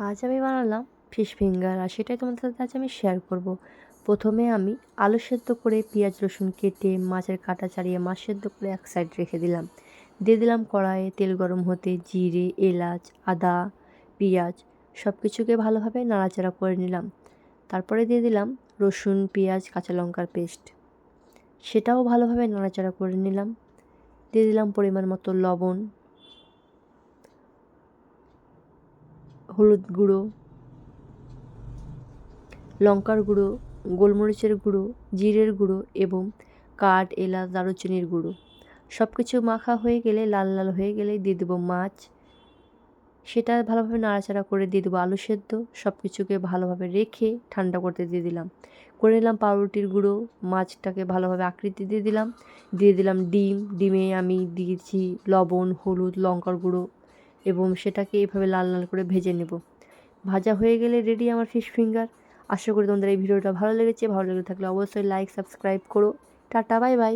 আজ আমি বানালাম ফিশ ফিঙ্গার, আর সেটাই তোমাদের সাথে আজ আমি শেয়ার করব। প্রথমে আমি আলু সেদ্ধ করে পেঁয়াজ রসুন কেটে মাছের কাঁটা ছাড়িয়ে মাছ সেদ্ধ করে এক সাইড রেখে দিলাম। দিয়ে দিলাম কড়াইয়ে তেল গরম হতে জিরে, এলাচ, আদা, পেঁয়াজ সব কিছুকে ভালোভাবে নাড়াচাড়া করে নিলাম। তারপরে দিয়ে দিলাম রসুন, পেঁয়াজ, কাঁচা লঙ্কার পেস্ট, সেটাও ভালোভাবে নাড়াচাড়া করে নিলাম। দিয়ে দিলাম পরিমাণ মতো লবণ, হলুদ গুঁড়ো, লঙ্কার গুঁড়ো, গোলমরিচের গুঁড়ো, জিরের গুঁড়ো এবং কাঠ, এলাচ, দারুচিনির গুঁড়ো। সব কিছু মাখা হয়ে গেলে, লাল লাল হয়ে গেলে দিয়ে দেবো মাছ। সেটা ভালোভাবে নাড়াচাড়া করে দিয়ে দেবো আলু সেদ্ধ। সব কিছুকে ভালোভাবে রেখে ঠান্ডা করতে দিয়ে দিলাম। করে নিলাম পাউরুটির গুঁড়ো, মাছটাকে ভালোভাবে আকৃতি দিয়ে দিলাম। দিয়ে দিলাম ডিম, ডিমে আমি দিয়েছি লবণ, হলুদ, লঙ্কার গুঁড়ো এবং সেটাকে এভাবে লাল লাল করে ভেজে নেব। ভাজা হয়ে গেলে রেডি আমার ফিশ ফিঙ্গার। আশা করি তোমাদের এই ভিডিওটা ভালো লেগেছে। ভালো লেগে থাকলে অবশ্যই লাইক, সাবস্ক্রাইব করো। Tata, bye bye.